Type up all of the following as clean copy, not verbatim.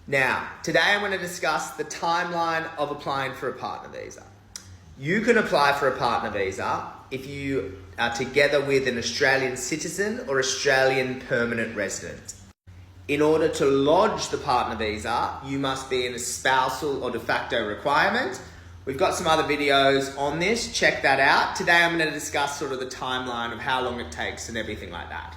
Now, today I'm going to discuss the timeline of applying for a partner visa. You can apply for a partner visa if you are together with an Australian citizen or Australian permanent resident. In order to lodge the partner visa, you must be in a spousal or de facto requirement. We've got some other videos on this, check that out. Today I'm going to discuss sort of the timeline of how long it takes and everything like that.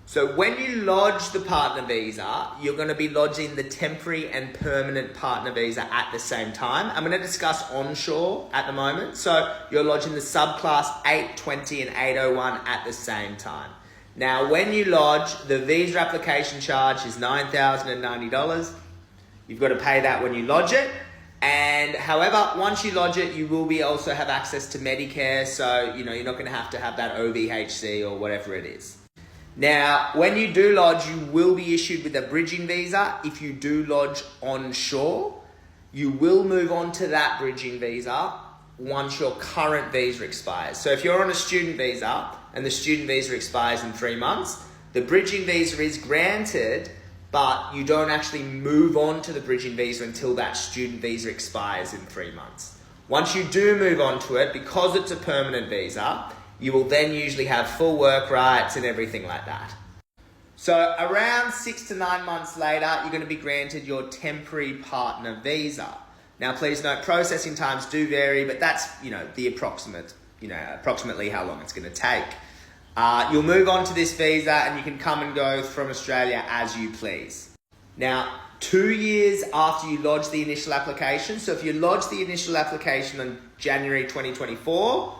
So when you lodge the partner visa, you're going to be lodging the temporary and permanent partner visa at the same time. I'm going to discuss onshore at the moment. So you're lodging the subclass 820 and 801 at the same time. Now, when you lodge, the visa application charge is $9,090. You've got to pay that when you lodge it. And however, once you lodge it, you will be also have access to Medicare. So, you're not going to have that OVHC or whatever it is. Now, when you do lodge, you will be issued with a bridging visa. If you do lodge onshore, you will move on to that bridging visa once your current visa expires. So if you're on a student visa and the student visa expires in 3 months, the bridging visa is granted, but you don't actually move on to the bridging visa until that student visa expires in 3 months. Once you do move on to it, because it's a permanent visa, you will then usually have full work rights and everything like that. So around 6 to 9 months later, you're going to be granted your temporary partner visa. Now, please note, processing times do vary, but that's, the approximately how long it's going to take. You'll move on to this visa and you can come and go from Australia as you please. Now, 2 years after you lodge the initial application, so if you lodge the initial application on January 2024,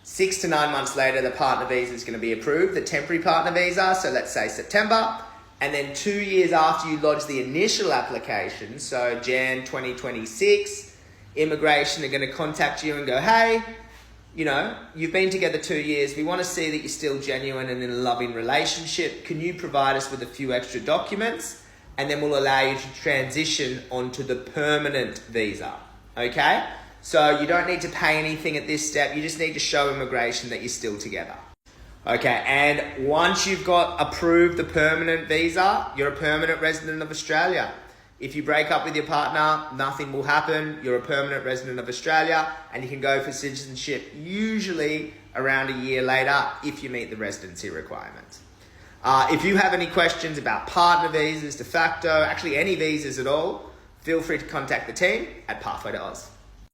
6 to 9 months later, the partner visa is going to be approved, the temporary partner visa, so let's say September. And then 2 years after you lodge the initial application, so Jan 2026, immigration are going to contact you and go, hey, you've been together 2 years. We want to see that you're still genuine and in a loving relationship. Can you provide us with a few extra documents? And then we'll allow you to transition onto the permanent visa, okay? So you don't need to pay anything at this step. You just need to show immigration that you're still together. Okay, and once you've got approved the permanent visa, you're a permanent resident of Australia. If you break up with your partner, nothing will happen. You're a permanent resident of Australia and you can go for citizenship usually around a year later if you meet the residency requirements. If you have any questions about partner visas, de facto, actually any visas at all, feel free to contact the team at Pathway to Oz.